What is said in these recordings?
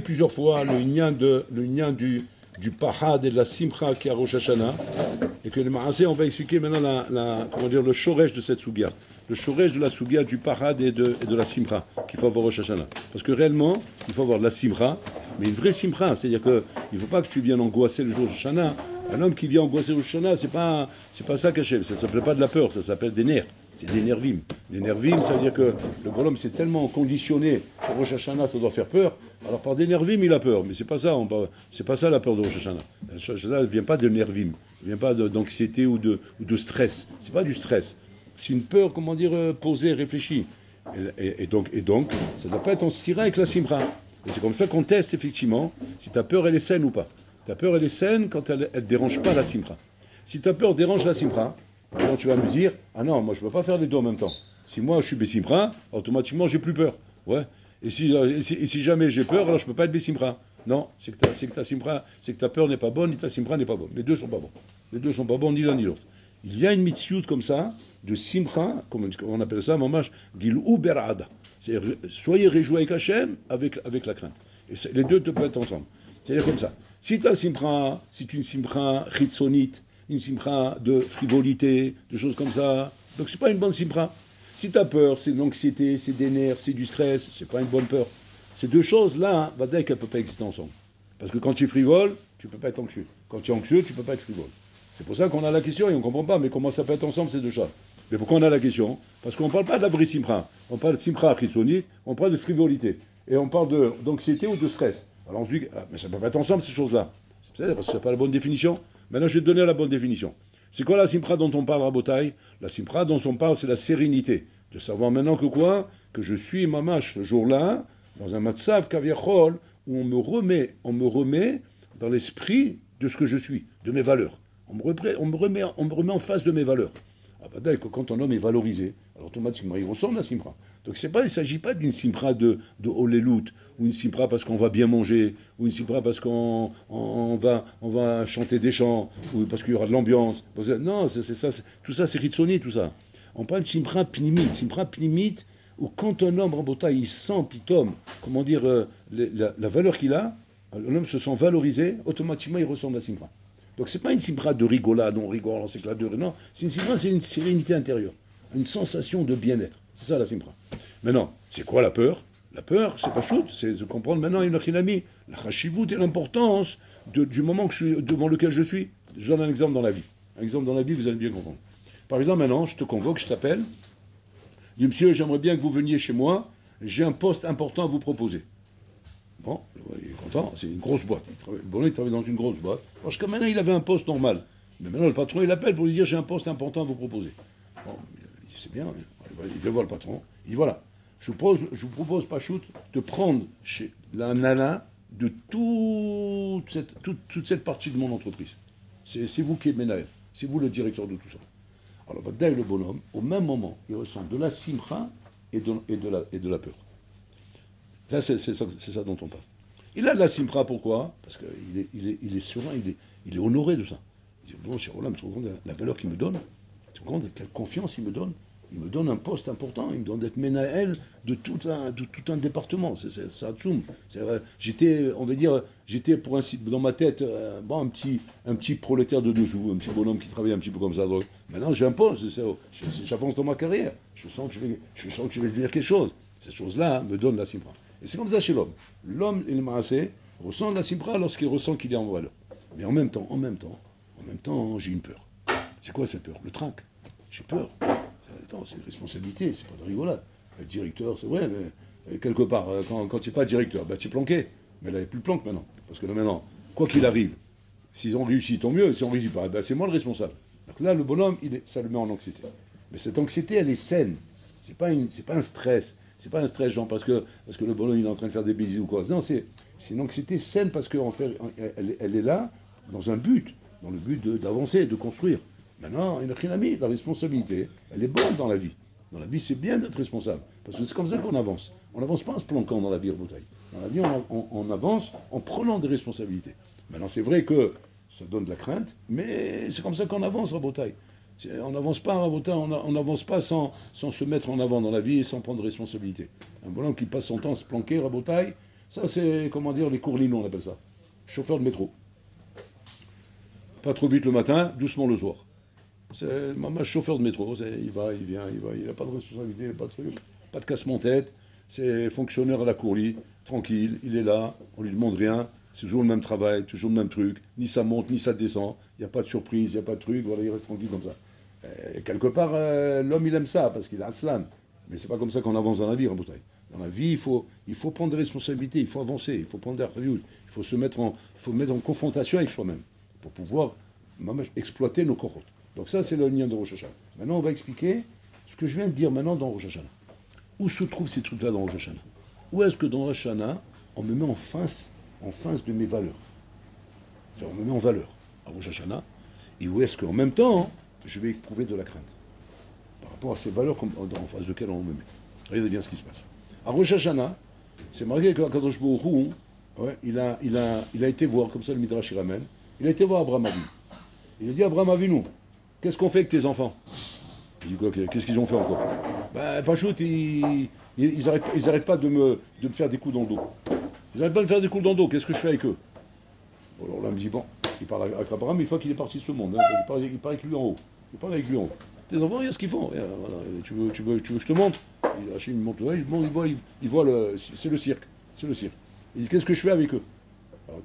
plusieurs fois le lien du Pahad et de la Simcha qui est à Rosh Hashanah, et que le Maasé, on va expliquer maintenant comment dire, le shoresh de cette Sugia. Le shoresh de la Sugia du Pahad et de la Simcha qu'il faut avoir au Rosh Hashanah. Parce que réellement, il faut avoir de la Simcha, mais une vraie Simcha, c'est-à-dire qu'il ne faut pas que tu viennes angoisser le jour de Hashanah. Un homme qui vient angoisser le Rosh Hashanah, c'est pas ça qu'Hachem, ça ne s'appelle pas de la peur, ça s'appelle des nerfs. C'est des nervim. Les nervim, ça veut dire que le bonhomme s'est tellement conditionné que Rosh Hashanah, ça doit faire peur. Alors par des nervim, il a peur. Mais c'est pas ça la peur de Rosh Hashanah. Rosh Hashanah ne vient pas de nervim, ne vient pas d'anxiété ou de stress. C'est pas du stress. C'est une peur, comment dire, posée, réfléchie. Et donc, ça ne doit pas être en stira avec la simra. Et c'est comme ça qu'on teste effectivement si ta peur elle est saine ou pas. Ta peur elle est saine quand elle ne dérange pas la simra. Si ta peur dérange la simra, alors tu vas me dire, ah non, moi je ne peux pas faire les deux en même temps. Si moi je suis Bessimra, automatiquement j'ai plus peur. Ouais. Et si jamais j'ai peur, alors je ne peux pas être Bessimra. Non, c'est que ta simra, c'est que ta peur n'est pas bonne, ni ta simra n'est pas bonne. Les deux sont pas bons. Les deux sont pas bons, ni l'un ni l'autre. Il y a une mitzvot comme ça, de simra, comme on appelle ça, mamash, gil'u berada. C'est-à-dire, soyez réjouis avec Hachem, avec la crainte. Et les deux peuvent être ensemble. C'est-à-dire comme ça. Si ta simra, c'est une simra chitzonite, une simra de frivolité, de choses comme ça, donc c'est pas une bonne simra. Si tu as peur, c'est de l'anxiété, c'est des nerfs, c'est du stress, c'est pas une bonne peur. Ces deux choses-là, va dire qu'elles ne peuvent pas exister ensemble. Parce que quand tu es frivole, tu ne peux pas être anxieux. Quand tu es anxieux, tu ne peux pas être frivole. C'est pour ça qu'on a la question et on ne comprend pas, mais comment ça peut être ensemble ces deux choses? Mais pourquoi on a la question? Parce qu'on ne parle pas de la vraie simra. On parle de simra chitzonite, on parle de frivolité. Et on parle d'anxiété ou de stress. Alors on se dit, mais ça ne peut pas être ensemble ces choses-là. C'est parce que ce n'est pas la bonne définition. Maintenant, je vais te donner la bonne définition. C'est quoi la simra dont on parle, Rabotai? La simra dont on parle, c'est la sérénité. De savoir maintenant que quoi? Que je suis mamash ce jour-là, dans un matzav kaviachol, où on me remet dans l'esprit de ce que je suis, de mes valeurs. On me remet en face de mes valeurs. Ah bah d'accord, que quand un homme est valorisé, alors automatiquement il ressemble à la simra. Donc il ne s'agit pas d'une simra de Holelut, ou une simra parce qu'on va bien manger, ou une simra parce qu'on va chanter des chants, ou parce qu'il y aura de l'ambiance. Non, c'est ça, tout ça c'est Ritsoni, tout ça. On parle de simra pnimite, où quand un homme, Rabota, il sent pitom, comment dire, la valeur qu'il a, l'homme se sent valorisé, automatiquement il ressemble à la simra. Donc c'est pas une simra de rigolade, on rigole, on s'éclate de rire, non, c'est une simra, c'est une sérénité intérieure, une sensation de bien-être. C'est ça la simra. Maintenant, c'est quoi la peur? La peur, c'est pas shoot, c'est de comprendre maintenant une ami, la chashivut et l'importance du moment devant lequel je suis. Je donne un exemple dans la vie. Un exemple dans la vie, vous allez bien comprendre. Par exemple, maintenant, je te convoque, je t'appelle, je dis, monsieur, j'aimerais bien que vous veniez chez moi, j'ai un poste important à vous proposer. Bon, il est content, c'est une grosse boîte. Il travaille dans une grosse boîte. Parce que maintenant, il avait un poste normal. Mais maintenant, le patron, il appelle pour lui dire, j'ai un poste important à vous proposer. Bon, il dit, c'est bien, il va voir le patron. Il dit, voilà, je vous propose, Pachout, de prendre chez la nana de toute cette partie de mon entreprise. C'est vous qui êtes ménage, c'est vous le directeur de tout ça. Alors, le bonhomme, au même moment, il ressent de la simcha et de la peur. Ça, c'est ça dont on parle. Il a de la simcha, pourquoi? Parce qu'il est serein, il est honoré de ça. Il dit, bon, cher Olam, tu te rends compte de la valeur qu'il me donne? Tu te rends compte de quelle confiance il me donne? Il me donne un poste important, il me donne d'être ménaël de tout un département. C'est Atsoum. J'étais dans ma tête un petit prolétaire de dessous, un petit bonhomme qui travaille un petit peu comme ça. Donc, maintenant j'ai un poste, j'avance dans ma carrière. Je sens que je vais devenir quelque chose. Cette chose-là me donne la simra. Et c'est comme ça chez l'homme. L'homme, il maasé, ressent la simra lorsqu'il ressent qu'il est en valeur. Mais en même temps, j'ai une peur. C'est quoi cette peur? Le trac. J'ai peur. Attends, c'est une responsabilité, c'est pas de rigolade. Le directeur, c'est vrai, mais quelque part, quand tu n'es pas directeur, tu es planqué. Mais là, il n'y a plus de planque maintenant. Parce que là, maintenant, quoi qu'il arrive, s'ils ont réussi, tant mieux. Si on ne réussit pas, c'est moi le responsable. Donc là, le bonhomme, ça le met en anxiété. Mais cette anxiété, elle est saine. C'est pas un stress. C'est pas un stress, genre, parce que le bonhomme, il est en train de faire des bêtises ou quoi. Non, c'est une anxiété saine parce qu'en fait, elle est là dans un but, dans le but d'avancer, de construire. Maintenant, la responsabilité, elle est bonne dans la vie. Dans la vie, c'est bien d'être responsable. Parce que c'est comme ça qu'on avance. On n'avance pas en se planquant dans la vie, Rabotai. Dans la vie, on avance en prenant des responsabilités. Maintenant, c'est vrai que ça donne de la crainte, mais c'est comme ça qu'on avance, Rabotai. On n'avance pas, Rabotai, on n'avance pas sans se mettre en avant dans la vie et sans prendre de responsabilité. Un bonhomme qui passe son temps à se planquer, Rabotai, Ça, c'est, comment dire, les courlinons, on appelle ça. Chauffeur de métro. Pas trop vite le matin, doucement le soir. C'est un chauffeur de métro, il va, il vient, il n'a pas de responsabilité, pas de truc, pas de casse-mon-tête. C'est fonctionnaire à la courlie, tranquille, il est là, on lui demande rien, c'est toujours le même travail, toujours le même truc, ni ça monte, ni ça descend, il n'y a pas de surprise, il n'y a pas de truc, voilà, il reste tranquille comme ça. Et quelque part, l'homme il aime ça, parce qu'il a aslan, mais c'est pas comme ça qu'on avance dans la vie, en bouteille. Dans la vie, il faut prendre des responsabilités, il faut avancer, il faut prendre des reviews, il faut se mettre en confrontation avec soi-même, pour pouvoir exploiter nos corottes. Donc ça, c'est le lien de Rosh Hashanah. Maintenant, on va expliquer ce que je viens de dire maintenant dans Rosh Hashanah. Où se trouvent ces trucs-là dans Rosh Hashanah? Où est-ce que dans Rosh Hashanah, on me met en face de mes valeurs? C'est-à-dire, on me met en valeur à Rosh Hashanah. Et où est-ce qu'en même temps, je vais éprouver de la crainte par rapport à ces valeurs en face desquelles on me met. Regardez bien ce qui se passe. À Rosh Hashanah, c'est marqué que Kadosh Baruch Hu, il a été voir, comme ça le Midrash il ramène, il a été voir Abraham Avinu. Il a dit à Abraham Avinu, qu'est-ce qu'on fait avec tes enfants? Il dit quoi, qu'est-ce qu'ils ont fait encore? Ben, Pachout, ils arrêtent pas de me faire des coups dans le dos. Ils arrêtent pas de me faire des coups dans le dos, qu'est-ce que je fais avec eux? Alors là, il me dit, bon, il parle avec Abraham une fois qu'il est parti de ce monde, hein, il parle avec lui en haut. Il parle avec lui en haut. Tes enfants, regarde ce qu'ils font. Voilà, tu veux que je te montre? Hachim me montre, il voit c'est le cirque. C'est le cirque. Il dit, qu'est-ce que je fais avec eux? Alors,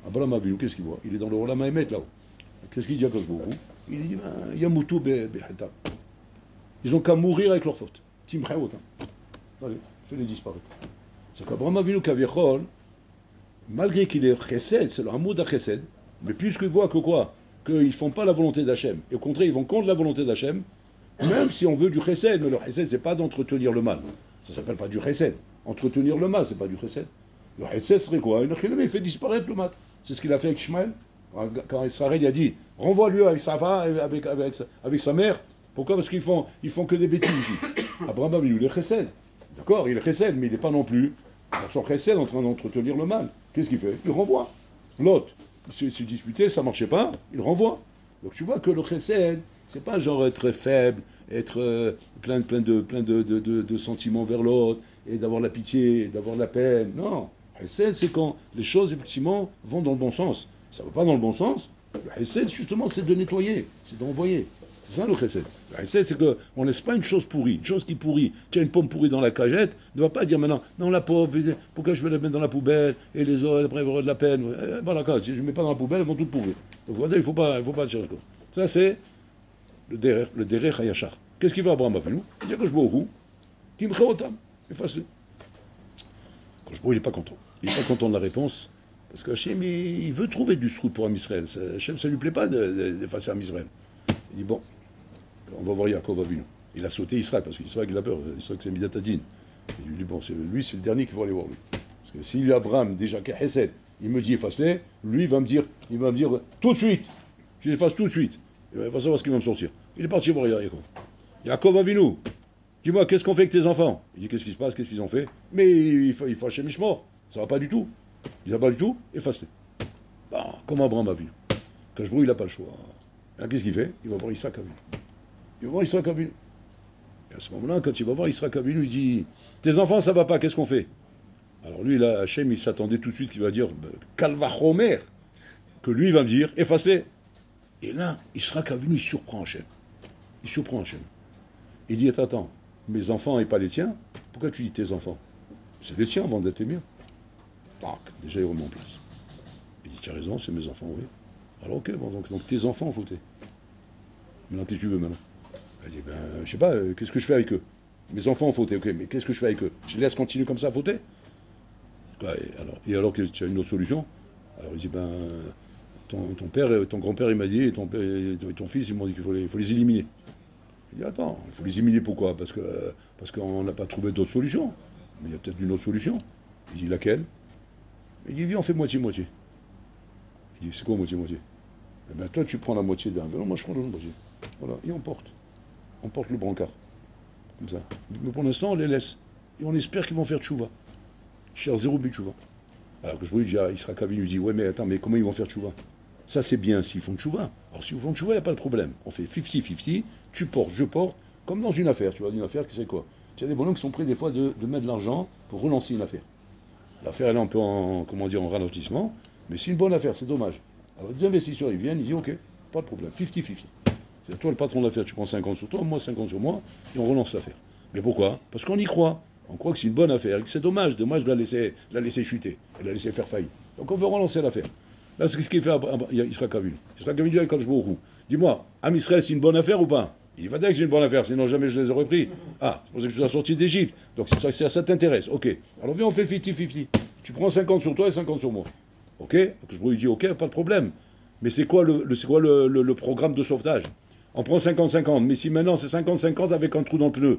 Abraham a vu, qu'est-ce qu'il voit? Il est dans le Olam Haemet là-haut. Qu'est-ce qu'il dit à Kosbourou? Il dit, Yamutu behata. Ils ont qu'à mourir avec leur faute. Timchaot. Allez, fais-les disparaître. C'est qu'Abraham Avinu Kavichol, malgré qu'il est chesed, c'est le hamoud à chesed, mais puisqu'il voit que quoi? Qu'ils ne font pas la volonté d'Hachem, et au contraire, ils vont contre la volonté d'Hachem, même si on veut du chesed, mais le chesed, c'est pas d'entretenir le mal. Ça s'appelle pas du chesed. Entretenir le mal, c'est pas du chesed. Le chesed serait quoi? Il fait disparaître le mal. C'est ce qu'il a fait avec Shmuel. Quand Israël a dit, renvoie-lui avec sa femme, avec sa mère. Pourquoi? Parce qu'ils font que des bêtises ici. Abraham Avinu, il est chesed. D'accord, il est chesed, mais il n'est pas non plus, dans son chesed, en train d'entretenir le mal. Qu'est-ce qu'il fait? Il renvoie. L'autre, s'est disputé, ça ne marchait pas, il renvoie. Donc tu vois que le chesed, c'est pas genre être faible, être plein de sentiments vers l'autre, et d'avoir la pitié, d'avoir la peine. Non. Chesed, c'est quand les choses, effectivement, vont dans le bon sens. Ça ne va pas dans le bon sens. Le chesed, justement, c'est de nettoyer, c'est d'envoyer. C'est ça le chesed. Le chesed, c'est qu'on ne laisse pas une chose pourrie, une chose qui pourrit. Tu as une pomme pourrie dans la cagette, ne va pas dire maintenant, non, la pomme, pourquoi je vais la mettre dans la poubelle, et les autres, après, ils vont avoir de la peine. Voilà, si je ne mets pas dans la poubelle, elles vont toutes pourrir. Donc voilà, il ne faut pas chercher comme ça. C'est le derer hayashar. Qu'est-ce qu'il veut Abraham Avinu? Il dit que je bois au roux, timcheotam, efface-le. Quand je bois, il n'est pas content. Il n'est pas content de la réponse. Parce que Hachem, il veut trouver du srout pour Amisraël. Hachem, ça ne lui plaît pas d'effacer Amisraël. Il dit, bon, on va voir Yaakov Avinu. Il a sauté Israël, parce qu'Israël, il a peur. Israël, c'est Midatadine. Il dit, bon, lui, c'est le dernier qu'il faut aller voir, lui. Parce que si Abraham, déjà, Chesed, il me dit efface-les, lui, il va me dire tout de suite. Tu l'effaces tout de suite. Il va savoir ce qu'il va me sortir. Il est parti voir Yaakov. Yaakov Avinu, dis-moi, qu'est-ce qu'on fait avec tes enfants? Il dit, qu'est-ce qui se passe? Qu'est-ce qu'ils ont fait? Mais il faut Hachem Mishmor. Ça va pas du tout. Il ne va pas du tout, efface-les. Bon, comme Abraham a vu. Quand je brûle, il n'a pas le choix. Alors, qu'est-ce qu'il fait? Il va voir Isaac Avinu. Il va voir Isaac Avinu. Et à ce moment-là, quand il va voir Isaac Avinu, il dit, tes enfants, ça va pas, qu'est-ce qu'on fait? Alors lui, là, Hachem, il s'attendait tout de suite qu'il va dire, Kalvachomer, que lui, il va me dire, efface-les. Et là, Isaac Avinu, il surprend Hachem. Il surprend Hachem. Il dit, attends, mes enfants et pas les tiens? Pourquoi tu dis tes enfants? C'est les tiens avant d'être les miens. Déjà, il remet en place. Il dit, tu as raison, c'est mes enfants, oui. Alors, ok, bon, donc tes enfants ont fauté. Maintenant, qu'est-ce que tu veux maintenant? Elle dit, je sais pas, qu'est-ce que je fais avec eux? Mes enfants ont fauté, ok, mais qu'est-ce que je fais avec eux? Je les laisse continuer comme ça à fauter? Et alors que tu as une autre solution? Alors, il dit, ton père, ton grand-père, il m'a dit, et ton fils, ils m'ont dit qu'il faut les éliminer. Il dit, attends, il faut les éliminer, pourquoi? Parce qu'on n'a pas trouvé d'autre solution. Mais il y a peut-être une autre solution. Il dit, laquelle? Il dit, viens, on fait moitié-moitié. Il dit, c'est quoi moitié-moitié? Eh bien, toi, tu prends la moitié d'un vélo, moi, je prends l'autre moitié. Voilà, et on porte. On porte le brancard. Comme ça. Mais pour l'instant, on les laisse. Et on espère qu'ils vont faire tchouva. Cher zéro but tchouva. Alors que je vous dis, il sera Kavin, lui dit, ouais, mais attends, mais comment ils vont faire tchouva? Ça, c'est bien s'ils font tchouva. Alors, s'ils font tchouva, il n'y a pas de problème. On fait 50-50, tu portes, je porte, comme dans une affaire. Tu vois, une affaire, c'est quoi? Tu as des bonhommes qui sont prêts, des fois, de mettre de l'argent pour relancer une affaire. L'affaire, elle est un peu en, comment dire, en ralentissement, mais c'est une bonne affaire, c'est dommage. Alors les investisseurs, ils viennent, ils disent, ok, pas de problème, 50-50. C'est toi le patron de l'affaire, tu prends 50 sur toi, moi 50 sur moi, et on relance l'affaire. Mais pourquoi? Parce qu'on y croit. On croit que c'est une bonne affaire et que c'est dommage de la laisser chuter, de la laisser faire faillite. Donc on veut relancer l'affaire. Là, c'est ce qu'il fait Israël Kavinu. Israël Kavinu avec Kajbourou. Dis-moi, Am Israël, c'est une bonne affaire ou pas? Il va dire que c'est une bonne affaire, sinon jamais je les aurais pris. Ah, c'est pour ça que je suis sorti d'Égypte. Donc ça t'intéresse. Ok. Alors viens, on fait 50-50. Tu prends 50 sur toi et 50 sur moi. Ok? Donc je dit ok, pas de problème. Mais c'est quoi le programme de sauvetage? On prend 50-50, mais si maintenant c'est 50-50 avec un trou dans le pneu,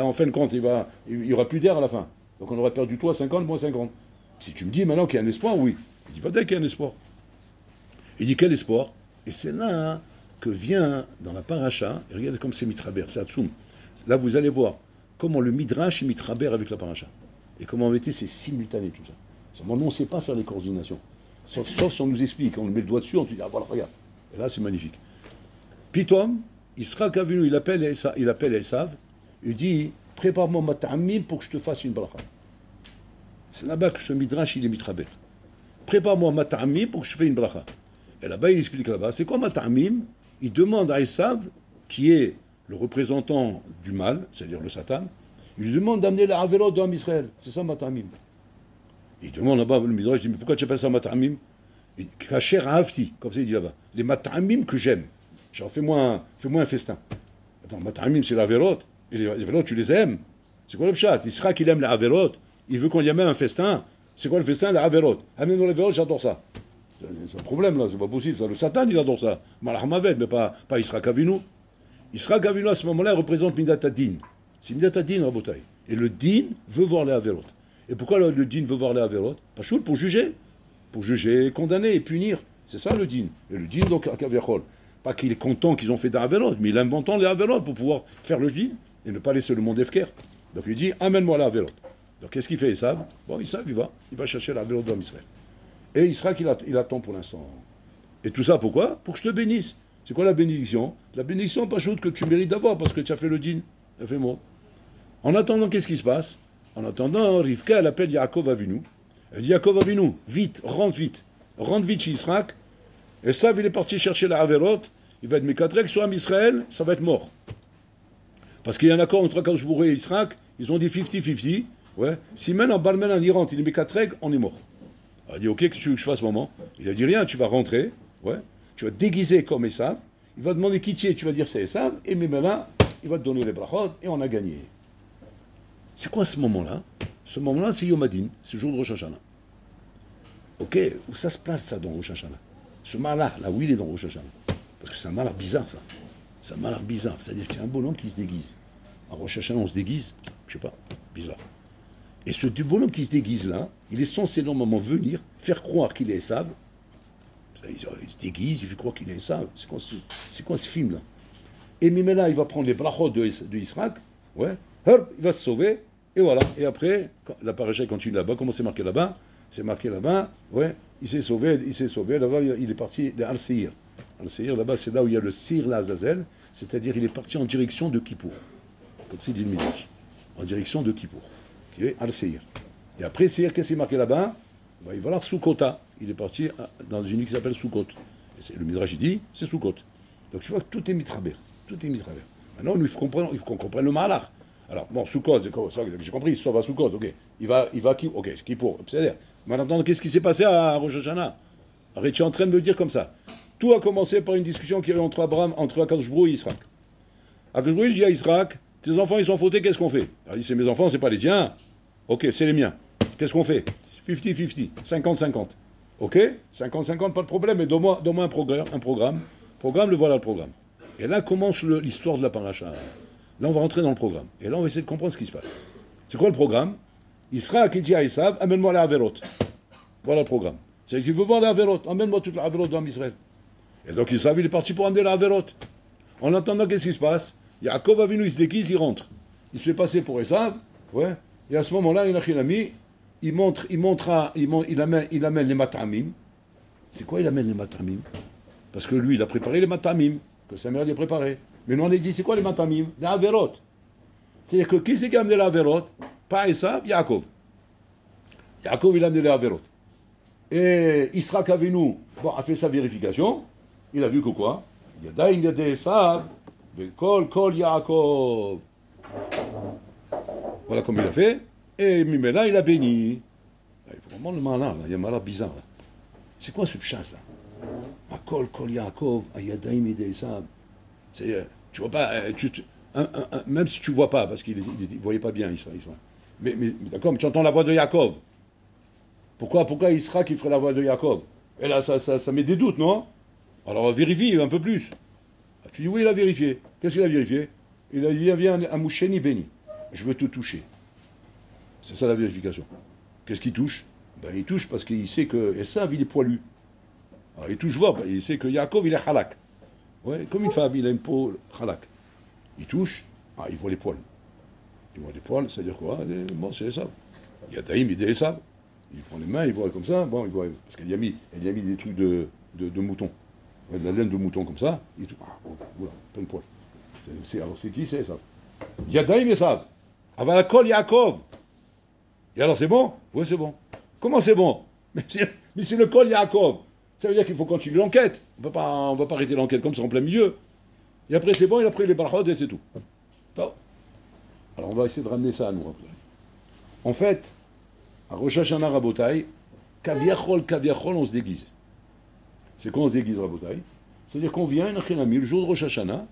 en fin de compte, il y aura plus d'air à la fin. Donc on aurait perdu toi 50, moi 50. Si tu me dis maintenant qu'il y a un espoir, oui. Il dit pas qu'il y a un espoir. Il dit quel espoir? Et c'est là que vient dans la paracha, et regardez comme c'est mitraber, c'est Hatsoum. Là vous allez voir comment le midrash est mitraber avec la paracha. Et comment en réalité c'est simultané tout ça. Seulement nous on ne sait pas faire les coordinations. Sauf si on nous explique, on nous met le doigt dessus, on te dit ah voilà regarde. Et là c'est magnifique. Pitom, Israël Kavinu, il appelle Esav, il dit prépare-moi ma ta'amim pour que je te fasse une bracha. C'est là-bas que ce midrash il est mitraber. Prépare-moi ma ta'amim pour que je te fasse une bracha. Et là-bas il explique là-bas, c'est quoi ma ta'amim? Il demande à Esav, qui est le représentant du mal, c'est-à-dire le Satan, il lui demande d'amener la Averot d'Am Israël. C'est ça ma ta'amim. Il demande là-bas, le midrash, il dit mais pourquoi tu appelles ça ma ta'amim? Kacher hafti, comme ça il dit là-bas. Les mata'amim que j'aime. Genre, fais-moi un festin. Attends, mata'amim, c'est l'Averot. Et les Averot, tu les aimes. C'est quoi le pshat? Il sera qu'il aime les Averot. Il veut qu'on y amène un festin. C'est quoi le festin? Les Averot. Amène-nous les Averot, j'adore ça. C'est un problème là, c'est pas possible. Ça. Le Satan, il adore ça. Malach Mavet, mais pas Israël Kavinu. Israël Kavinu, à ce moment-là, représente Midat Adin. C'est Midat Adin, Rabotai. Et le Din veut voir les Averot. Et pourquoi le Din veut voir les Averot? Pas choul, pour juger. Pour juger, condamner et punir. C'est ça le Din. Et le Din, donc, à Kaverchol. Pas qu'il est content qu'ils ont fait des Averot, mais il aime bon temps les Averot pour pouvoir faire le Din et ne pas laisser le monde Efker. Donc il dit, amène-moi la Averot. Donc qu'est-ce qu'il fait, Esav? Bon, Esav, il va chercher la Averot d'Am Israël. Et Israël, il attend pour l'instant. Et tout ça, pourquoi? Pour que je te bénisse. C'est quoi la bénédiction? La bénédiction, pas chose que tu mérites d'avoir parce que tu as fait le Din. Tu as fait moi. En attendant, qu'est-ce qui se passe? En attendant, Rivka, elle appelle Yaakov Avinu. Elle dit, Yaakov Avinu, vite. Rentre vite chez Israël. Et ça, il est parti chercher la Averot, il va être Mekatrek sur Am Israël, ça va être mort. Parce qu'il y a un accord entre Kajbourou et Israël, ils ont dit 50-50, ouais. Si maintenant Balmenan il rentre, il est Mekatrek, on est mort. Il a dit, ok, qu'est-ce que tu veux que je fasse, maman? Il a dit rien, tu vas rentrer, ouais. Tu vas te déguiser comme Esav, il va demander qui tu es, tu vas dire c'est Esav, et Mimela, il va te donner les brachot, et on a gagné. C'est quoi ce moment-là? Ce moment-là, c'est Yom Hadin, c'est le jour de Rosh Hashanah. Ok, où ça se place ça dans Rosh Hashanah? Ce malheur, là où il est dans Rosh Hashanah. Parce que c'est un malheur bizarre, ça. C'est un malheur bizarre. C'est-à-dire qu'il y a un bonhomme qui se déguise. À Rosh Hashanah, on se déguise. Je sais pas. Bizarre. Et ce bonhomme qui se déguise là, il est censé normalement venir faire croire qu'il est Esav. Il se déguise, il fait croire qu'il est Esav. C'est quoi ce film là? Et Mimela, il va prendre les brachot de Israël. Ouais. Hop, il va se sauver. Et voilà. Et après, la paracha continue là-bas. Comment c'est marqué là-bas? C'est marqué là-bas, ouais, il s'est sauvé, là-bas il est parti de Al-Seir. Al-Seir, là-bas, c'est là où il y a le Sir l'Azazel, c'est-à-dire il est parti en direction de Kippour. Comme c'est dit le Midrash. En direction de Kippour, qui est Al-Seir. Et après Seir, qu'est-ce qui est marqué là-bas? Il va voir Soukota. Il est parti dans une île qui s'appelle Soukot. Et le Midrash, il dit, c'est Soukot. Donc tu vois que tout est mitraber. Tout est mitraber. Maintenant, il faut qu'on comprenne le malach. Alors, bon, Soukot, j'ai compris, il se sauve à Soukot, ok. Il va ok, Kippour, c'est-à-dire. Maintenant, qu'est-ce qui s'est passé à Rosh Hashanah? Arrête, tu es en train de me dire comme ça. Tout a commencé par une discussion qu'il y a eu entre Kajbourou et Israël. Kajbourou dit à Israël, tes enfants ils sont fautés, qu'est-ce qu'on fait? Il dit, c'est mes enfants, c'est pas les tiens. Ok, c'est les miens. Qu'est-ce qu'on fait? 50-50, 50-50. Ok, 50-50, pas de problème, mais donne-moi un programme. Le voilà le programme. Et là commence l'histoire de la paracha. Là, on va rentrer dans le programme. Et là, on va essayer de comprendre ce qui se passe. C'est quoi le programme? Israël qui dit à Esav, amène-moi les Averot. Voilà le programme. C'est qu'il veut voir les Averot. Amène-moi toute la Averot d'Am Israël. Et donc Esav, il est parti pour amener la Averot. En attendant, qu'est-ce qui se passe? Yaakov Avinu, il se déguise, il rentre. Il se fait passer pour Esav. Ouais. Et à ce moment-là, il amène les matamim. C'est quoi il amène les matamim? Parce que lui, il a préparé les matamim, que sa mère lui a préparé. Mais nous, on a dit, c'est quoi les matamim? Les Averot. C'est-à-dire que qui c'est qui a amené la Averot? Pas Esav, Yaakov. Yaakov, il a amené les Averot. Et Israël Avinu, bon, a fait sa vérification. Il a vu que quoi? Yadayim Yadei Esav, Kol Yaakov. Voilà comme il a fait. Et Mimela, il a béni. Il faut vraiment le malin, là. Il y a un malin bizarre. Là. C'est quoi ce pchat là? Kol Yaakov, Yadayim Yadei Esav. Tu vois pas, même si tu vois pas, parce qu'il ne voyait pas bien Israël. Mais d'accord, mais tu entends la voix de Yaakov. Pourquoi Israël qui ferait la voix de Yaakov? Et là, ça met des doutes, non? Alors vérifie un peu plus. Tu dis oui, il a vérifié. Qu'est-ce qu'il a vérifié? Il a dit, viens un moucheni béni. Je veux te toucher. C'est ça la vérification. Qu'est-ce qu'il touche? Ben, il touche parce qu'il sait que Esav, il est poilu. Alors il touche voir, il sait que Yaakov, il est halak. Ouais, comme une femme, il a une peau halak. Il touche, il voit les poils. Il voit les poils, c'est-à-dire quoi? Bon, c'est Esav. Il y a Daïm, il est Esav. Il prend les mains, il voit comme ça, bon, il voit, parce qu'il y a mis des trucs de mouton. Ouais, de la laine de mouton comme ça, il tout, voilà, plein de poils. Alors c'est qui c'est Esav? Il y a Daïm Esav. Avalakol Yaakov. Et alors c'est bon? Oui, c'est bon. Comment c'est bon? Mais c'est le Kol Yaakov. Ça veut dire qu'il faut continuer l'enquête. On ne va pas arrêter l'enquête comme ça en plein milieu. Et après c'est bon, il a pris les barachot et c'est tout. Bon. Alors on va essayer de ramener ça à nous après. En fait, à Rosh Hashanah Rabotai, kaviachol, on se déguise. C'est quand on se déguise Rabotai? C'est-à-dire qu'on vient, le jour de Rosh Hashanah,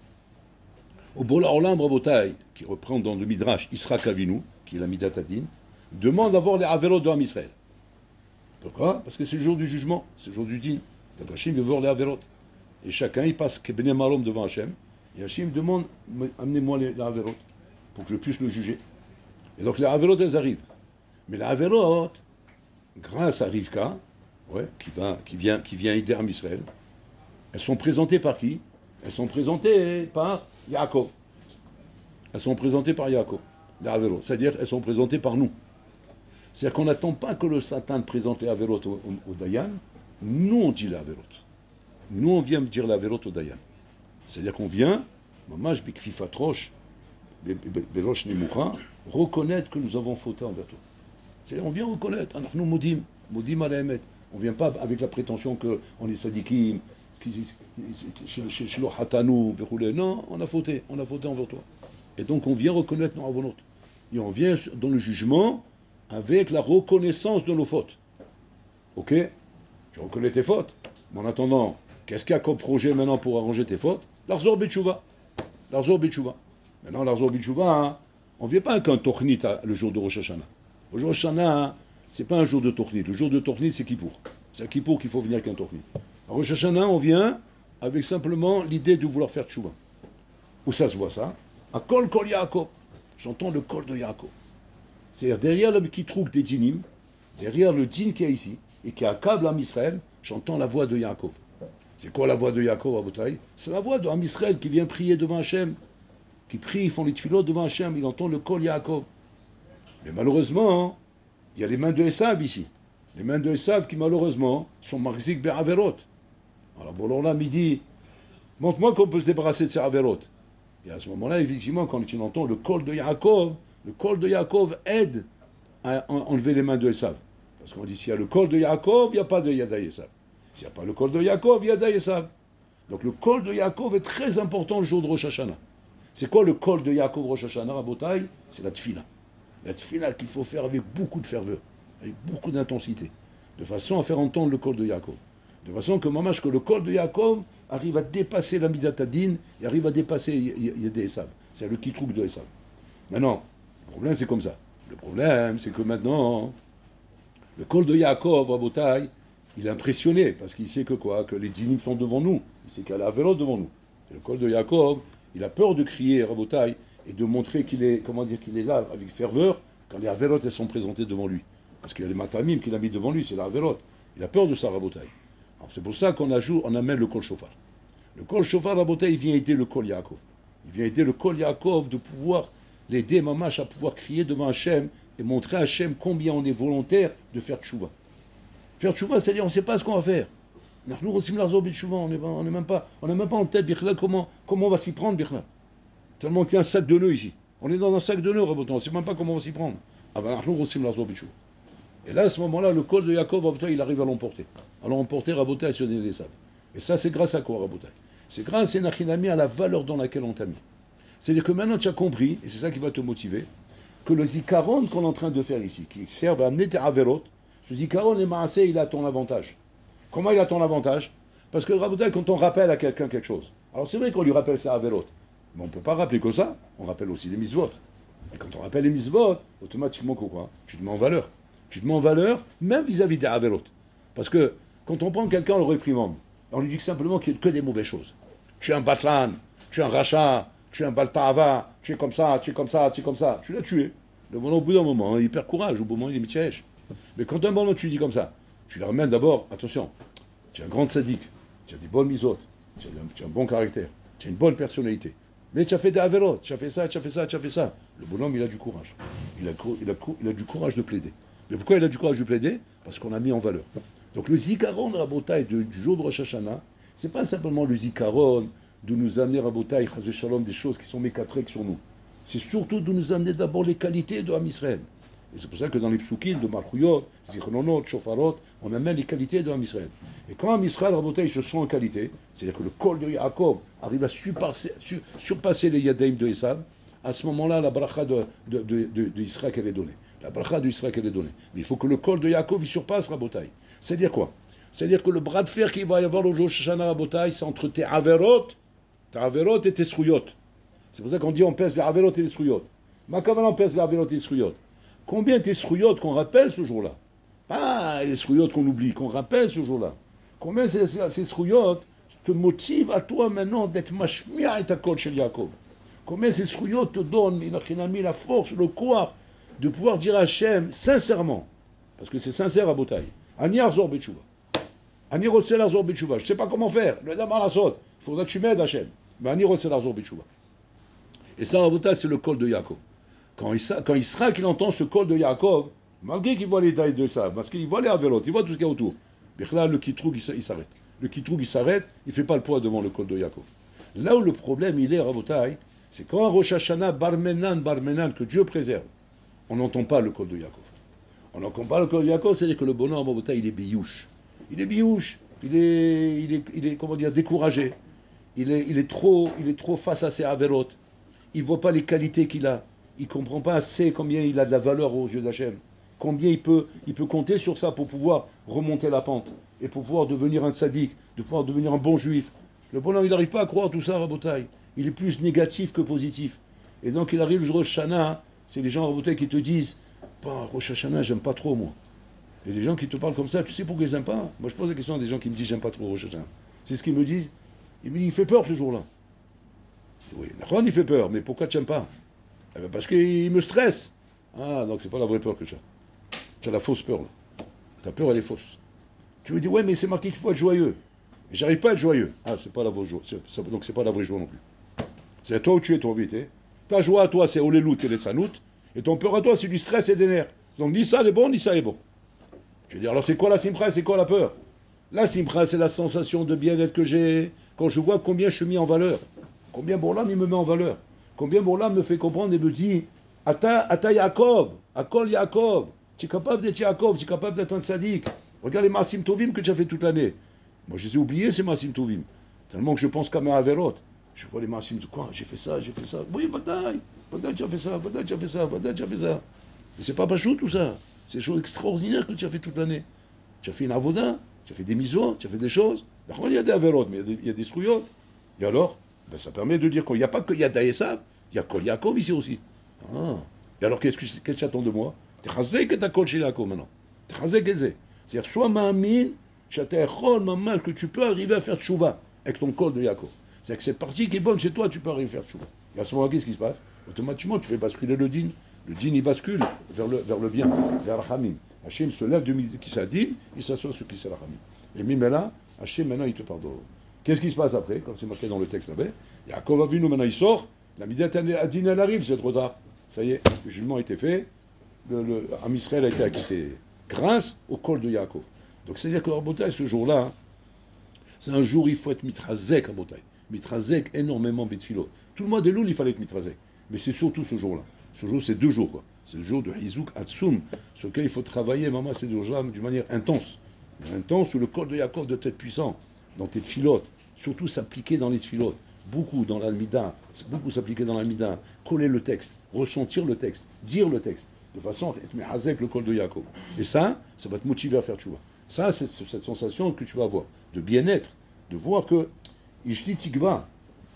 au Bola Olam Rabotai, qui reprend dans le Midrash Isra Kavinu, qui est la Midat Adin, demande d'avoir les Averot de Ham Israël. Pourquoi? Parce que c'est le jour du jugement, c'est le jour du din. Donc Hachim veut voir les Averot. Et chacun, il passe Kebene Marom devant Hachem, et Hachim demande, amenez-moi les Averot, pour que je puisse le juger. Et donc les Averot, elles arrivent. Mais les Averot, grâce à Rivka, qui vient aider Ham Israël, elles sont présentées par qui? Elles sont présentées par Yaakov. Elles sont présentées par Yaakov, les Averot. C'est-à-dire, elles sont présentées par nous. C'est-à-dire qu'on n'attend pas que le Satan présente les Averot au Dayan. Nous, on dit les Averot. Nous, on vient dire les Averot au Dayan. C'est-à-dire qu'on vient, Mamash Bikfifatrosh, Berosh Nimukha, reconnaître que nous avons fauté envers toi. C'est-à-dire, on vient reconnaître. Nous, Modim à la Emet. On ne vient pas avec la prétention qu'on est sadikim, non, on a fauté envers toi. Et donc, on vient reconnaître nos avonot. Et on vient dans le jugement avec la reconnaissance de nos fautes. Ok? Tu reconnais tes fautes. Mais en attendant, qu'est-ce qu'il y a comme projet maintenant pour arranger tes fautes? L'Arzor Betchouva. Maintenant, l'Arzor Betchouva, on ne vient pas avec un Tochnit le jour de Rosh Hashanah. Le jour de Rosh Hashanah, c'est pas un jour de Tochnit. Le jour de Tochnit, c'est Kippour. C'est à Kippour qu'il faut venir avec un Tochnit. À Rosh Hashanah, on vient avec simplement l'idée de vouloir faire Tchouva. Où ça se voit ça? À Kol Yaakov. J'entends le Kol de Yaakov. C'est-à-dire, derrière le Kitrouk des Dinim, derrière le din qui est ici, et qui accable Ham Israël, j'entends la voix de Yaakov. C'est quoi la voix de Yaakov à Botaï? C'est la voix de Ham Israël qui vient prier devant Hachem, qui prie, ils font les tefilot devant Hachem, il entend le Kol Yaakov. Mais malheureusement, il y a les mains de Esav ici. Les mains de Esav qui malheureusement sont marzik be'averot. Alors Bololam il dit, montre-moi qu'on peut se débarrasser de ces averot. Et à ce moment-là, effectivement, quand tu entends le Kol de Yaakov aide à enlever les mains de Esav. Parce qu'on dit, s'il y a le Kol de Yaakov, il n'y a pas de Yada Esav. S'il n'y a pas le Kol de Yaakov, Yada Esav. Donc le Kol de Yaakov est très important le jour de Rosh Hashanah. C'est quoi le Kol de Yaakov Rosh Hashanah, Rabotai? C'est la tefila. La tefila qu'il faut faire avec beaucoup de ferveur, avec beaucoup d'intensité, de façon à faire entendre le Kol de Yaakov. De façon que le Kol de Yaakov arrive à dépasser la Midat Adin et arrive à dépasser Yada Esav. C'est le Kitrouk de Esav. Maintenant, le problème c'est comme ça. Le problème c'est que maintenant, le Kol de Yaakov, Rabotai, il est impressionné parce qu'il sait que quoi? Que les dinim sont devant nous. Il sait qu'il y a la Averot devant nous. Et le Kol de Yaakov, il a peur de crier Rabotai et de montrer qu'il est là avec ferveur quand les Averot elles sont présentées devant lui. Parce qu'il y a les matamim qu'il a mis devant lui, c'est la Averot. Il a peur de ça, Rabotai. Alors c'est pour ça qu'on amène le Kol Shofar. Le Kol Shofar, Rabotai, il vient aider le Kol Yaakov. Il vient aider le Kol Yaakov de pouvoir l'aider Mamash à pouvoir crier devant Hachem et montrer à Hachem combien on est volontaire de faire tchouva. Faire tchouva, c'est-à-dire on ne sait pas ce qu'on va faire. On n'est même pas en tête comment on va s'y prendre. Tellement qu'il y a un sac de nœuds ici. On est dans un sac de nœuds, on ne sait même pas comment on va s'y prendre. Et là, à ce moment-là, le col de Yaakov, Rabotai, il arrive à l'emporter. À l'emporter, Rabotai, sur des sables. Et ça, c'est grâce à quoi, Rabotai? C'est grâce, Nachinami, à la valeur dans laquelle on t'a mis. C'est-à-dire que maintenant, tu as compris, et c'est ça qui va te motiver, que le zikaron qu'on est en train de faire ici, qui sert à amener tes averot, ce zikaron et maasé, il a ton avantage. Comment il a ton avantage? Parce que, Rabotai, quand on rappelle à quelqu'un quelque chose, alors c'est vrai qu'on lui rappelle ça averot, mais on ne peut pas rappeler que ça, on rappelle aussi les misvot. Et quand on rappelle les misvot, automatiquement, quoi? Tu te mets en valeur. Tu te mets en valeur, même vis-à-vis des averot. Parce que, quand on prend quelqu'un, on le réprimande. On lui dit simplement qu'il n'y a que des mauvaises choses. Tu es un batlan, tu es un rachat, tu es un baltava, tu es comme ça, tu es comme ça, tu es comme ça. Tu l'as tué. Le bon, au bout d'un moment, il perd courage, au bout d'un moment, il est mitchèche. Mais quand un bon tu dis comme ça, tu le ramènes d'abord, attention, tu es un grand sadique, tu as des bonnes misotes, tu as un bon caractère, tu as une bonne personnalité. Mais tu as fait des avérotes, tu as fait ça, tu as fait ça, tu as fait ça. Le bonhomme, il a du courage. Il a du courage de plaider. Mais pourquoi il a du courage de plaider? Parce qu'on a mis en valeur. Donc le zikaron, Rabotai, du jour de Rosh Hashanah, c'est pas simplement le zikaron de nous amener, Rabotai, Chazvé Shalom, des choses qui sont mécatrèques sur nous. C'est surtout de nous amener d'abord les qualités de Ham Israël. Et c'est pour ça que dans les psukim de Malchuyot, Zichronot, Shofarot, on amène les qualités de Ham Israël. Et quand Ham Israël, Rabotai, se sent en qualité, c'est-à-dire que le col de Yaakov arrive à surpasser les Yadaim de Esav, à ce moment-là, la bracha de Israël elle est donnée. La bracha de Israël elle est donnée. Mais il faut que le col de Yaakov il surpasse, Rabotai. C'est-à-dire quoi? C'est-à-dire que le bras de fer qu'il va y avoir au jour Shoshana Rabotai, c'est entre tes averot et tes srouyot. C'est pour ça qu'on dit on pèse les averot et les srouyot. Mais comment on pèse les averot et les srouyot? Combien tes srouyot qu'on rappelle ce jour-là? Pas les srouyot qu'on oublie, qu'on rappelle ce jour-là. Combien ces srouyot te motivent à toi maintenant d'être mashmia et ta kol shel Yaakov? Combien ces srouyot te donnent la force, le courage de pouvoir dire à Hachem sincèrement, parce que c'est sincère à Botaï. Ani Arzor Betchouva. Ani Rossel Arzor Betchouva. Je ne sais pas comment faire. Le Damar la saute. Il faudra que tu m'aides, Hachem. Mais Ani Rossel Arzor Betchouva. Et ça, Rabotai, c'est le col de Yaakov. Quand il sera qu'il entend ce col de Yaakov, malgré qu'il voit les tailles de ça, parce qu'il voit les avélotes, il voit tout ce qu'il y a autour. Mais là, le Kitroug, il s'arrête. Le Kitroug, il s'arrête, il ne fait pas le poids devant le col de Yaakov. Là où le problème, il est, Rabotai, c'est quand à Rosh Hashanah, Barmenan, que Dieu préserve, on n'entend pas le col de Yaakov. On n'entend pas le col de Yaakov, c'est-à-dire que le bonhomme, Rabotai, il est biouche. Il est biouche. Il est comment dire, découragé. Il est trop face à ses avérotes. Il ne voit pas les qualités qu'il a. Il ne comprend pas assez combien il a de la valeur aux yeux d'Hachem. Combien il peut compter sur ça pour pouvoir remonter la pente. Et pour pouvoir devenir un sadique, de pouvoir devenir un bon juif. Le bonhomme, il n'arrive pas à croire tout ça, Rabotai. Il est plus négatif que positif. Et donc, il arrive le Rosh Hashanah, c'est les gens, Rabotai, qui te disent Rosh Hashanah, j'aime pas trop, moi. Et les gens qui te parlent comme ça, tu sais pourquoi ils n'aiment pas? Moi, je pose la question à des gens qui me disent j'aime pas trop Rosh Hashanah. C'est ce qu'ils me disent. Ils me disent il fait peur ce jour-là. Oui, d'accord, il fait peur, mais pourquoi tu n'aimes pas? Eh bien, parce qu'il me stresse. Ah, donc c'est pas la vraie peur que j'ai. C'est la fausse peur, là. Ta peur, elle est fausse. Tu me dis, ouais, mais c'est marqué qu'il faut être joyeux. Et j'arrive pas à être joyeux. Ah, c'est pas la vraie joie. Donc c'est pas la vraie joie non plus. C'est à toi où tu es, toi, vite. Hein. Ta joie à toi, c'est Olélout et les Sanout. Et ton peur à toi, c'est du stress et des nerfs. Donc ni ça est bon, ni ça est bon. Je veux dire, alors c'est quoi la simcha, c'est quoi la peur? La simcha, c'est la sensation de bien-être que j'ai quand je vois combien je suis mis en valeur. Combien Bourlam il me met en valeur. Combien Bourlam me fait comprendre et me dit Ata Yaakov, Akol Yaakov, tu es capable d'être Yaakov, tu es capable d'être un tzaddik. Regarde les Maasim Tovim que tu as fait toute l'année. Moi, je les ai oubliés, ces Maasim Tovim. Tellement que je pense qu'à mes Averot. Je vois les Maasim de quoi? J'ai fait ça, j'ai fait ça. Oui, Badaï, tu as fait ça, Badaï, tu as fait ça, Badaï, tu as fait ça. Et c'est pas Pachou tout ça. C'est des choses extraordinaires que tu as fait toute l'année. Tu as fait une avoda, tu as fait des misos, tu as fait des choses. D'accord, il y a des Averot, mais il y a des Srouyot. Et alors, ben, ça permet de dire qu'il n'y a pas que Yada Esav, il y a Kol Yaakov ici aussi. Ah. Et alors, qu'est-ce que tu attends de moi? T'es rasé que t'as Kol chez Yaakov maintenant. T'es rasé que c'est. C'est-à-dire, sois ma'amin, mamal, que tu peux arriver à faire tchouva avec ton Kol de Yaakov. C'est-à-dire que cette partie qui est bonne chez toi, tu peux arriver à faire tchouva. Et à ce moment-là, qu'est-ce qui se passe? Automatiquement, tu fais basculer le din. Le din, il bascule vers le bien, vers Rachamim. Hachem se lève de qui s'adine, il s'assoit sur qui c'est Rachamim. Et Mimela, Hachem, maintenant, il te pardonne. Qu'est-ce qui se passe après, quand c'est marqué dans le texte là-bas? Yaakov Avinu, maintenant il sort, la Midat Adin elle arrive, c'est trop tard. Ça y est, le jugement a été fait, Am Israël a été acquitté grâce au col de Yaakov. Donc c'est-à-dire que Rabotai, ce jour-là, c'est un jour où il faut être mitrazek Rabotai. Mitrazek énormément betfilot. Tout le mois de Loul, il fallait être mitrazek. Mais c'est surtout ce jour-là. Ce jour, c'est 2 jours, quoi. C'est le jour de Hizouk Hatsum, sur lequel il faut travailler, maman, ces 2 jours-là, d'une manière intense. Intense, où le col de Yaakov doit être puissant, dans tes tfilotes, surtout s'appliquer dans les tfilotes, beaucoup dans l'Amida, beaucoup s'appliquer dans l'Amida, coller le texte, ressentir le texte, dire le texte, de façon à être avec le col de Yaakov. Et ça va te motiver à faire tchouva. Ça, c'est cette sensation que tu vas avoir, de bien-être, de voir que, Ishli Tikva,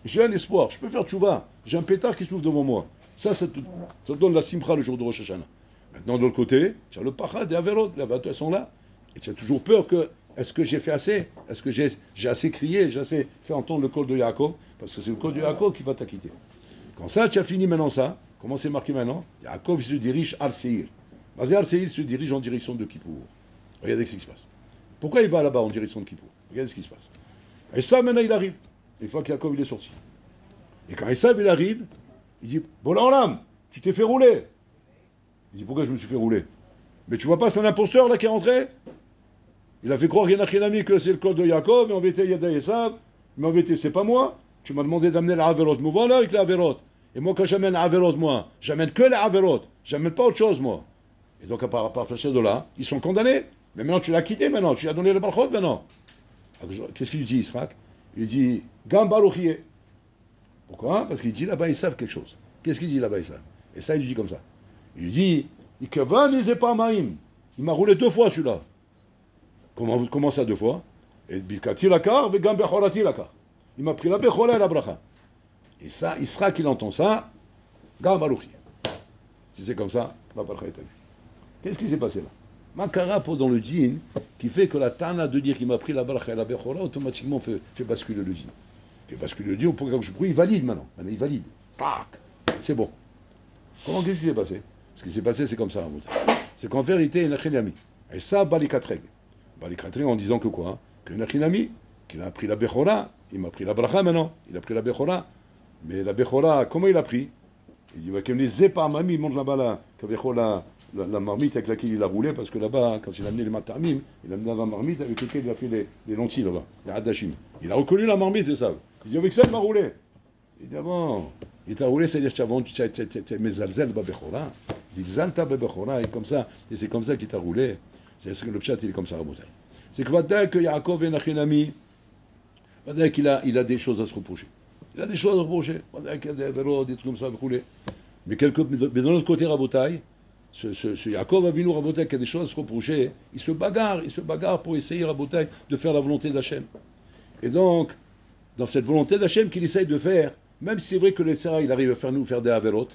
j'ai un espoir, je peux faire tchouva, j'ai un pétard qui s'ouvre devant moi. Ça te donne la simcha le jour de Rosh Hashanah. Maintenant, de l'autre côté, tu as le parad des averot, les averot, elles sont là. Et tu as toujours peur que, est-ce que j'ai fait assez? Est-ce que j'ai assez crié, j'ai assez fait entendre le col de Yaakov? Parce que c'est le col de Yaakov qui va t'acquitter. Quand ça, tu as fini maintenant ça, comment c'est marqué maintenant? Yaakov, il se dirige à Al-Seir. Al-Seir se dirige en direction de Kippour. Regardez ce qui se passe. Pourquoi il va là-bas en direction de Kippour? Regardez ce qui se passe. Et ça, maintenant, il arrive. Une fois que Yaakov, il est sorti. Et quand Esav, il arrive, il dit, bon là, tu t'es fait rouler. Il dit, pourquoi je me suis fait rouler? Mais tu vois pas, c'est un imposteur là qui est rentré. Il a fait croire Yenachinami que c'est le col de Yaakov, mais en vérité, Yada Esav, mais en vérité, c'est pas moi. Tu m'as demandé d'amener la Averot. Me voilà avec la Averot. Et moi, quand j'amène la Averot, moi, j'amène que la Averot. J'amène pas autre chose, moi. Et donc, à partir de là, ils sont condamnés. Mais maintenant, tu l'as quitté, maintenant. Tu lui as donné le barchot, maintenant. Qu'est-ce qu'il dit, Israq? Il dit, Gam Baruchie. Pourquoi? Parce qu'il dit là-bas, ils savent quelque chose. Qu'est-ce qu'il dit là-bas, ils savent? Et ça, il lui dit comme ça. Il lui dit, il m'a roulé 2 fois celui-là. Comment ça 2 fois? Et Bilkati Lakar, Vegam Bechorati Lakar. Il m'a pris la Bechora et la Bracha. Et ça, Israq, il entend ça, Gam Baruchi. Si c'est comme ça, la Bracha est allée. Qu'est-ce qui s'est passé là? Makara dans le djinn, qui fait que la Tana de dire qu'il m'a pris la Bracha et la Bechora, automatiquement fait basculer le djinn. Parce que le Dieu, pour que je prie, il valide maintenant. Maintenant, il valide. Tac. C'est bon. Qu'est-ce qui s'est passé? Ce qui s'est passé, c'est comme ça. C'est qu'en vérité, il y a un ami. Et ça, Balikatreg. Balikatreg en disant que quoi? Hein? Qu'il y a un ami, qu'il a pris la Bechora, il m'a pris la Bracha maintenant. Il a pris la Bechora. Mais la Bechora, comment il a pris? Il dit, qu'il me dit, pas mamie, il monte là-bas la marmite avec laquelle il a roulé, parce que là-bas, quand il a amené les matamim, il a amené la marmite avec laquelle il a fait les lentilles là-bas, les hadashim. Il a reconnu la marmite, c'est ça. Il dit, avec ça, il m'a roulé. Il dit, bon, il t'a roulé, c'est-à-dire que tu as vendu, tu as mis zalzel babechora, zilzalta babechora, et comme ça, et c'est comme ça qu'il t'a roulé. C'est ce que le chat, il est comme ça, Rabotai. C'est que maintenant que Yaakov et Nachinami, maintenant qu'il a des choses à se reprocher. Il a des choses à reprocher. Maintenant qu'il y a des vélos, des trucs comme ça, rouler. Mais de l'autre côté, Rabotai, ce Yaakov Avinu Rabotai qui a des choses à se reprocher, il se bagarre pour essayer, Rabotai, de faire la volonté d'Hachem. Et donc, dans cette volonté d'Hachem qu'il essaye de faire, même si c'est vrai que le Sarah, il arrive à nous faire des Averot,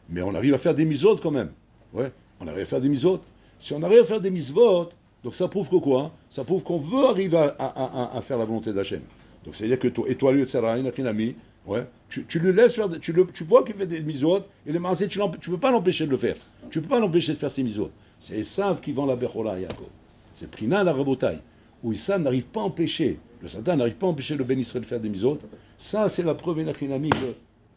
mais on arrive à faire des misotes quand même. Ouais, on arrive à faire des misotes. Si on arrive à faire des misvot, donc ça prouve que quoi? Ça prouve qu'on veut arriver à faire la volonté d'Hachem. Donc c'est-à-dire que toi, le Sarah, il n'a ami, ouais, tu le laisses faire, tu vois qu'il fait des misotes, et les maasé, tu ne peux pas l'empêcher de le faire. Tu ne peux pas l'empêcher de faire ses misotes. C'est Esav qui vend la Bechola à Yaakov. C'est Prina la Rabotai, où Esav n'arrive pas à empêcher, le Satan n'arrive pas à empêcher le Ben Israël de faire des misotes. Ça, c'est la preuve, Enachinami,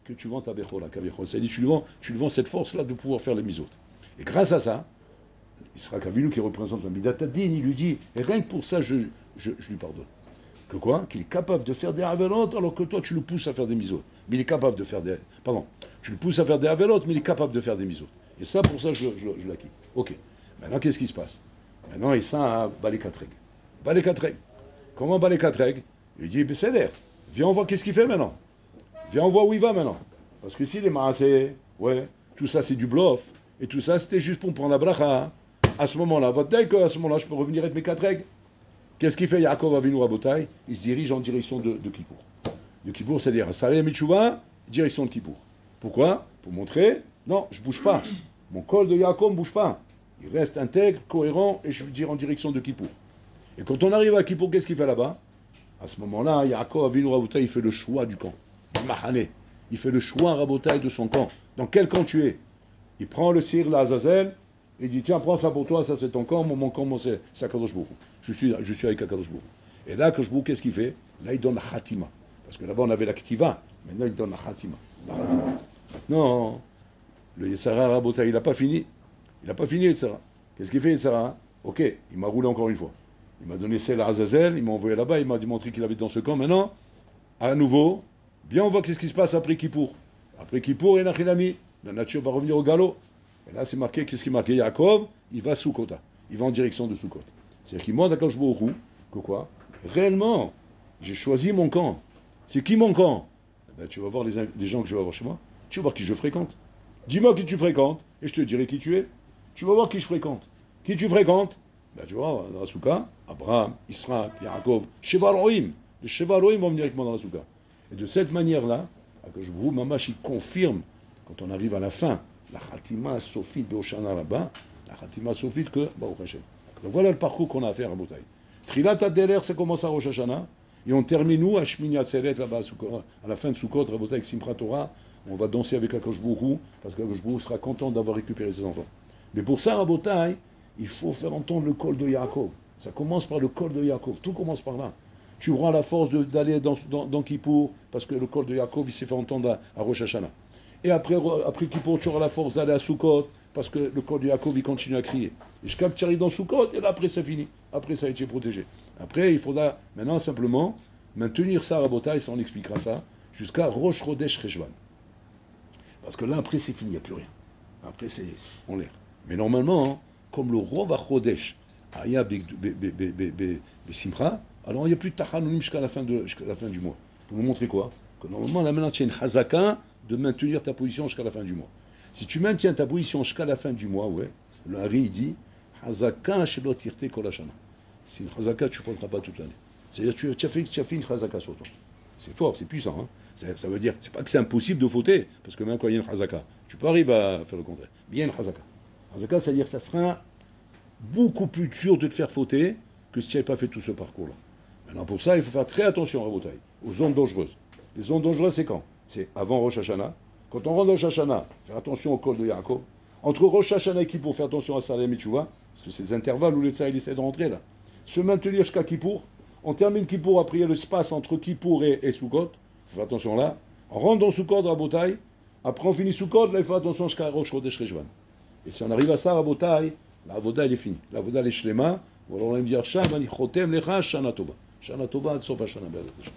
que tu vends ta Bechola. C'est-à-dire tu lui vends cette force-là de pouvoir faire les misotes. Et grâce à ça, Israq Avinu qui représente la Midat Adin, il lui dit, et rien que pour ça, je lui pardonne. Que quoi? Qu'il est capable de faire des averot alors que toi tu le pousses à faire des misotes. Mais il est capable de faire des... Pardon, tu le pousses à faire des averot, mais il est capable de faire des misotes. Et ça, pour ça, je la quitte. Ok. Maintenant, qu'est-ce qui se passe? Maintenant, il sent à Balekatreg. Balekatreg. Comment Balekatreg? Il dit, Besséder, viens, on voit qu'est-ce qu'il fait maintenant. Viens, on voit où il va maintenant. Parce que s'il est massé, ouais, tout ça c'est du bluff. Et tout ça, c'était juste pour prendre la bracha. À ce moment-là, à ce moment-là, je peux revenir avec mes 4 règles. Qu'est-ce qu'il fait Yaakov Avinu Rabotai? Il se dirige en direction de Kippour. De Kippour, c'est-à-dire Saleh Mitchouva, direction de Kippour. Pourquoi? Pour montrer, non, je ne bouge pas. Mon col de Yaakov ne bouge pas. Il reste intègre, cohérent, et je veux dire en direction de Kippour. Et quand on arrive à Kippour, qu'est-ce qu'il fait là-bas? À ce moment-là, Yaakov Avinu Rabotai, il fait le choix du camp. Du Mahane. Il fait le choix Rabotai de son camp. Dans quel camp tu es? Il prend le cire, l'Azazel, il dit, tiens, prends ça pour toi, ça c'est ton camp, mon camp, moi c'est Akadosh Baruch Hu. Je suis avec Akadosh Baruch Hu. Et là, Akadosh Baruch Hu, qu'est-ce qu'il fait? Là, il donne la Khatima. Parce que là-bas, on avait la Ktiva. Maintenant, il donne la Khatima. Maintenant, le Yessara Rabota, il n'a pas fini. Il n'a pas fini, Yessara. Qu'est-ce qu'il fait, Yessara? Ok, il m'a roulé encore une fois. Il m'a donné celle à Azazel, il m'a envoyé là-bas, il m'a démontré qu'il avait dans ce camp. Maintenant, à nouveau, bien on voit qu'est-ce qui se passe après Kippour. Après Kippour, et Nachinami. la nature va revenir au galop. Et là, c'est marqué, qu'est-ce qui est marqué? Yaakov, il va sous Kota. Il va en direction de Sukkot. C'est-à-dire qu'il demande à Kadosh Baruch Hu que quoi? Réellement, j'ai choisi mon camp. C'est qui mon camp? Ben, tu vas voir les gens que je vais avoir chez moi. Tu vas voir qui je fréquente. Dis-moi qui tu fréquentes, et je te dirai qui tu es. Tu vas voir qui je fréquente. Qui tu fréquentes? Ben, tu vois, dans la Souka, Abraham, Israël, Yaakov, Shevaroim. Les Shevaroim vont venir avec moi dans la Souka. Et de cette manière-là, Kadosh Baruch Hu, Mamash, il confirme, quand on arrive à la fin, la Khatima Sophite de Hoshana là-bas, la Khatima Sophite que Baruch Hashem. Donc voilà le parcours qu'on a à faire à Botaï. Trilat Adeler, ça commence à Rosh Hashanah, et on termine où à Shmini Atzeret, là-bas à la fin de Sukkot, à Botaï, avec Simchat Torah, on va danser avec Akadosh Baruch Hu, parce que Akadosh Baruch Hu sera content d'avoir récupéré ses enfants. Mais pour ça, à Botaï, il faut faire entendre le col de Yaakov. Ça commence par le col de Yaakov, tout commence par là. Tu auras la force d'aller dans Kippour, parce que le col de Yaakov, il s'est fait entendre à Rosh Hashanah. Et après Kippour, tu auras la force d'aller à Sukkot, parce que le col de Yaakov, il continue à crier. Et jusqu'à que tu arrives dans Sukkot, et là, après, c'est fini. Après, ça a été protégé. Après, il faudra maintenant simplement maintenir ça à Rabotai, ça on expliquera ça, jusqu'à Rosh Chodesh Cheshvan. Parce que là, après, c'est fini, il n'y a plus rien. Après, c'est en l'air. Mais normalement, hein, comme le Rov HaChodesh, Aya Besimcha, alors il n'y a plus de Tachanunim jusqu'à la fin du mois. Pour nous montrer quoi? Que normalement, là maintenant, tu as une Chazaka de maintenir ta position jusqu'à la fin du mois. Si tu maintiens ta position jusqu'à la fin du mois, ouais, le Hari dit Chazaka Shelot Tirte Kol Hashana. C'est une Chazaka, tu ne faudras pas toute l'année. C'est-à-dire que tu as fait une Chazaka sur toi. C'est fort, c'est puissant. Hein. Ça veut dire, c'est pas que c'est impossible de fauter, parce que même quand il y a une Chazaka, tu peux arriver à faire le contraire. Bien une Chazaka. Chazaka, c'est-à-dire que ça sera beaucoup plus dur de te faire fauter que si tu n'avais pas fait tout ce parcours-là. Maintenant, pour ça, il faut faire très attention à Rabotai, aux ondes dangereuses. Les ondes dangereuses, c'est quand? C'est avant Rosh Hashanah. Quand on rentre dans Rosh Hashanah, faire attention au col de Yaakov. Entre Rosh Hashanah et Kippour, faire attention à Salem et Tchouva, parce que c'est ces intervalles où les Israéliens essaient de rentrer là. Se maintenir jusqu'à Kippour. On termine Kippour, après il y a l'espace entre Kippour et Sukkot. Il faut faire attention là. On rentre dans Sukkot, Rabotai. Après on finit Sukkot, là il faut faire attention jusqu'à Rosh Chodesh Cheshvan. Et si on arrive à ça, Rabotai, la Avoda elle est finie. La Avoda elle est shlema. Alors on va me dire Sham, ani chotem lecha, Shana Tova. Shana Tova, ad sof Shana Be'ezrat Hashem.